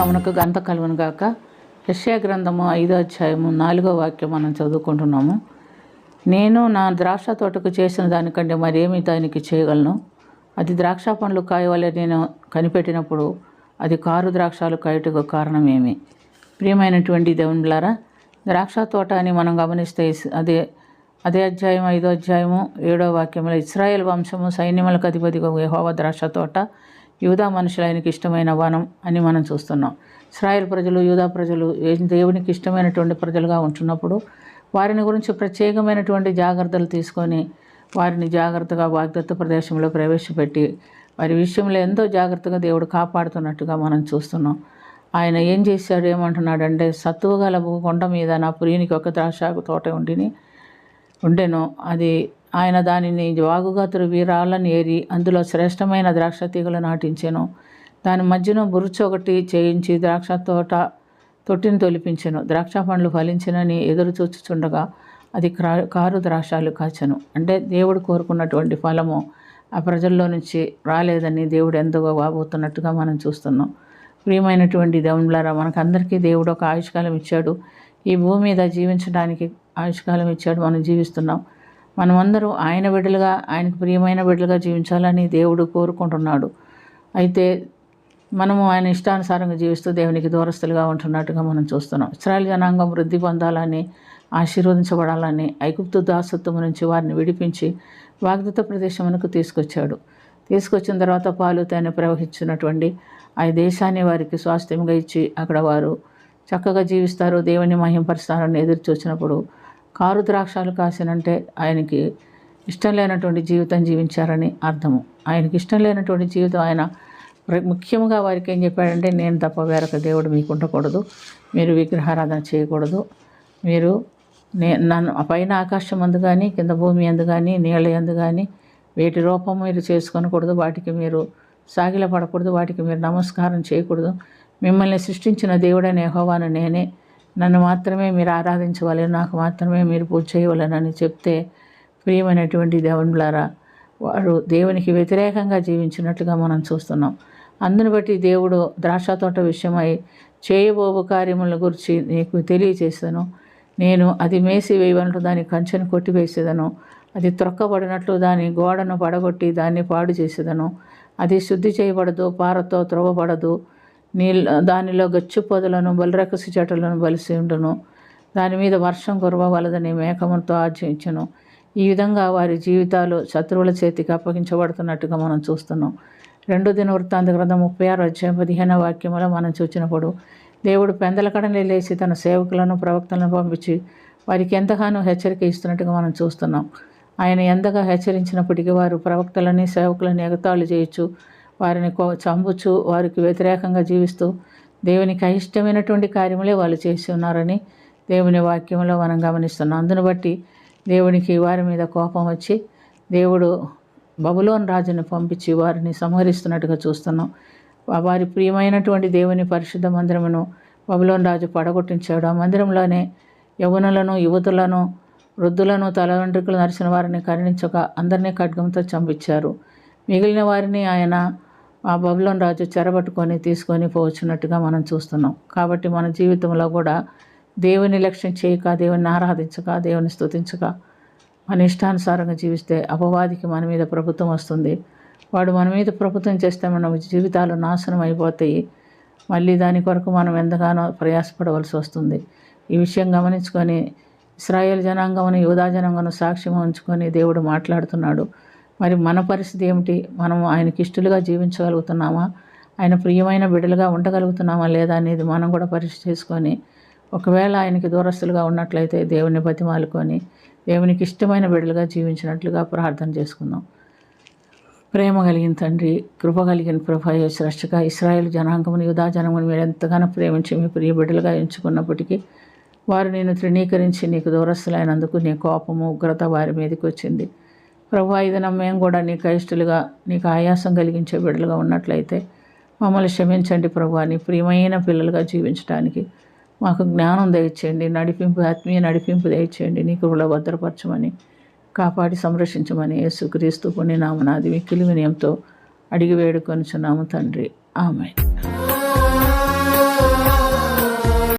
నామమునకు గంత కలుగును గాక. యెషయా గ్రంథము 5వ అధ్యాయము 4వ వాక్యం మనం చదువుకుంటున్నాము. నేను నా ద్రాక్ష తోటకు చేసిన దానికంటే మరేమి దానికి చేయగలను? అది ద్రాక్ష పండ్లు కాయవలె నేను కనిపెట్టినప్పుడు అది కారు ద్రాక్షాలు కాయటకు కారణమేమి? ప్రియమైనటువంటి దేవునిలారా, ద్రాక్ష తోట అని మనం గమనిస్తే అదే అధ్యాయం 5వ అధ్యాయము 7వ వాక్యంలో ఇశ్రాయేల్ వంశము సైన్యములకు అధిపతిగా యెహోవా ద్రాక్ష తోట, యూదా మనుషులు ఆయనకి ఇష్టమైన వనం అని మనం చూస్తున్నాం. ఇశ్రాయేల్ ప్రజలు, యూదా ప్రజలు దేవునికి ఇష్టమైనటువంటి ప్రజలుగా ఉంటున్నప్పుడు వారిని గురించి ప్రత్యేకమైనటువంటి జాగ్రత్తలు తీసుకొని వారిని జాగ్రత్తగా వాగ్దత్త ప్రదేశంలో ప్రవేశపెట్టి వారి విషయంలో ఎంతో జాగ్రత్తగా దేవుడు కాపాడుతున్నట్టుగా మనం చూస్తున్నాం. ఆయన ఏం చేశాడు, ఏమంటున్నాడంటే, సత్తువ గల కొండ మీద నా ప్రియునికి ఒక ద్రాక్ష తోట ఉండెను. అది ఆయన దానిని వాగుగా త్రవ్వి రాళ్ళని ఏరి అందులో శ్రేష్టమైన ద్రాక్ష తీగలు నాటించెను. దాని మధ్యన బురుచు ఒకటి చేయించి ద్రాక్ష తొట్టిని తొలిపించెను. ద్రాక్ష పండ్లు ఫలించినని ఎదురు చూచుచుండగా అది కారు ద్రాక్షాలు కాచెను. అంటే దేవుడు కోరుకున్నటువంటి ఫలము ఆ ప్రజల్లో నుంచి రాలేదని దేవుడు ఎంతగా వాపోతున్నట్టుగా మనం చూస్తున్నాం. ప్రియమైనటువంటి దేవునిలారా, మనకందరికీ దేవుడు ఒక ఆయుష్కాలం ఇచ్చాడు. ఈ భూమి మీద జీవించడానికి ఆయుష్కాలం ఇచ్చాడు. మనం జీవిస్తున్నాం. మనమందరూ ఆయన బిడ్డలుగా, ఆయనకు ప్రియమైన బిడ్డలుగా జీవించాలని దేవుడు కోరుకుంటున్నాడు. అయితే మనము ఆయన ఇష్టానుసారంగా జీవిస్తూ దేవునికి దూరస్తులుగా ఉంటున్నట్టుగా మనం చూస్తున్నాం. ఇశ్రాయేల్ జనాంగం వృద్ధి పొందాలని, ఆశీర్వదించబడాలని ఐగుప్తు దాసత్వం నుంచి వారిని విడిపించి వాగ్దత్త ప్రదేశమునకు తీసుకొచ్చిన తర్వాత పాలు తేనె ప్రవహించినటువంటి ఆ దేశాన్ని వారికి స్వాస్థ్యంగా ఇచ్చి అక్కడ వారు చక్కగా జీవిస్తారు, దేవుని మహింపరుస్తారని ఎదురు చూసినప్పుడు కారు ద్రాక్షాలు కాసినంటే ఆయనకి ఇష్టం లేనటువంటి జీవితం జీవించారని అర్థము. ఆయనకి ఇష్టం లేనటువంటి జీవితం ఆయన ముఖ్యంగా వారికి ఏం చెప్పాడంటే, నేను తప్ప వేరొక దేవుడు మీకు ఉండకూడదు, మీరు విగ్రహారాధన చేయకూడదు, మీరు నన్ను పైన ఆకాశం అందు కానీ కింద భూమి అందు కానీ నీళ్ళ అందు కానీ వేటి రూపం మీరు చేసుకొనకూడదు, వాటికి మీరు సాగిలపడకూడదు, వాటికి మీరు నమస్కారం చేయకూడదు. మిమ్మల్ని సృష్టించిన దేవుడైన యెహోవాను నేనే, నన్ను మాత్రమే మీరు ఆరాధించవాలి, నాకు మాత్రమే మీరు పూజ చేయవలెనని చెప్తే, ప్రియమైనటువంటి దేవునిలారా, వారు దేవునికి వ్యతిరేకంగా జీవించినట్లుగా మనం చూస్తున్నాం. అందుని బట్టి దేవుడు ద్రాక్ష తోట విషయమై చేయబోవు కార్యముల గురించి నీకు తెలియచేసాను. నేను అది మేసి వేయవనట్లు దాని కంచెను కొట్టివేసేదను, అది త్రొక్కబడినట్లు దాని గోడను పడగొట్టి దాన్ని పాడు చేసేదను. అది శుద్ధి చేయబడదు, పారతో త్రవ్వబడదు, దానిలో గచ్చు పొదలను బలిరకసి చెట్లను బలిసి ఉండును. దాని మీద వర్షం కురవవలదని మేఘముతో ఆజ్ఞయించెను. ఈ విధంగా వారి జీవితాలు శత్రువుల చేతికి అప్పగించబడుతున్నట్టుగా మనం చూస్తున్నాం. 2 దినవృత్తాంత గ్రంథం 36వ అధ్యాయం 15వ వాక్యములో మనం చూసినప్పుడు దేవుడు పెందలకడనే లేచి తన సేవకులను ప్రవక్తలను పంపించి వారికి ఎంతగానో హెచ్చరిక ఇస్తున్నట్టుగా మనం చూస్తున్నాం. ఆయన ఎంతగా హెచ్చరించినప్పటికీ వారు ప్రవక్తలని సేవకులని ఎగతాళి చేయొచ్చు, వారిని చంపచ్చు, వారికి వ్యతిరేకంగా జీవిస్తూ దేవునికి అయిష్టమైనటువంటి కార్యములే వాళ్ళు చేసి ఉన్నారని దేవుని వాక్యంలో మనం గమనిస్తున్నాం. అందును బట్టి దేవునికి వారి మీద కోపం వచ్చి దేవుడు బబులోను రాజుని పంపించి వారిని సంహరిస్తున్నట్టుగా చూస్తున్నాం. వారి ప్రియమైనటువంటి దేవుని పరిశుద్ధ మందిరమును బబులోను రాజు పడగొట్టించాడు. ఆ మందిరంలోనే యవ్వనులను, యువతులను, వృద్ధులను, తల వెంట్రుకలు నరిచిన వారిని కరుణించక అందరినీ ఖడ్గంతో చంపించారు. మిగిలిన వారిని ఆయన ఆ బబులోను రాజు చెరబట్టుకొని తీసుకొని పోవచ్చున్నట్టుగా మనం చూస్తున్నాం. కాబట్టి మన జీవితంలో కూడా దేవుని లక్ష్యం చేయక, దేవుని ఆరాధించక, దేవుని స్తుతించక మన ఇష్టానుసారంగా జీవిస్తే అపవాదికి మన మీద ప్రభుత్వం వస్తుంది. వాడు మన మీద ప్రభుత్వం చేస్తే మన జీవితాలు నాశనం అయిపోతాయి. మళ్ళీ దాని కొరకు మనం ఎంతగానో ప్రయాసపడవలసి వస్తుంది. ఈ విషయం గమనించుకొని ఇశ్రాయేల్ జనాంగమును, యూదా జనాంగమును సాక్ష్యం ఉంచుకొని దేవుడు మాట్లాడుతున్నాడు. మరి మన పరిస్థితి ఏమిటి? మనం ఆయనకి ఇష్టలుగా జీవించగలుగుతున్నామా? ఆయన ప్రియమైన బిడ్డలుగా ఉండగలుగుతున్నామా లేదా అనేది మనం కూడా పరీక్ష చేసుకొని, ఒకవేళ ఆయనకి దూరస్తులుగా ఉన్నట్లయితే దేవుని బతిమాలుకొని దేవునికి ఇష్టమైన బిడ్డలుగా జీవించినట్లుగా ప్రార్థన చేసుకుందాం. ప్రేమ కలిగిన తండ్రి, కృప కలిగిన ప్రభు, శ్రేష్ఠగా ఇశ్రాయేల్ జనాంగమును, యూదా జనాంగమును మీరు ఎంతగానో ప్రేమించి మీ ప్రియ బిడ్డలుగా ఎంచుకున్నప్పటికీ వారు నేను తృణీకరించి నీకు దూరస్తులైనందుకు నీ కోపము, ఉగ్రత వారి మీదకి వచ్చింది. ప్రభు, ఇది మేము కూడా నీకు అయిష్టలుగా, నీకు ఆయాసం కలిగించే బిడ్డలుగా ఉన్నట్లయితే మమ్మల్ని క్షమించండి ప్రభు. నీ ప్రియమైన పిల్లలుగా జీవించడానికి మాకు జ్ఞానం దయచేయండి, ఆత్మీయ నడిపింపు దయచేయండి, నీ కృపలో భద్రపరచమని, కాపాడి సంరక్షించమని యేసుక్రీస్తు పుణ్యనామమున మిక్కిలి వినయంతో అడిగి వేడుకొనుచున్నాము తండ్రి. ఆమేన్.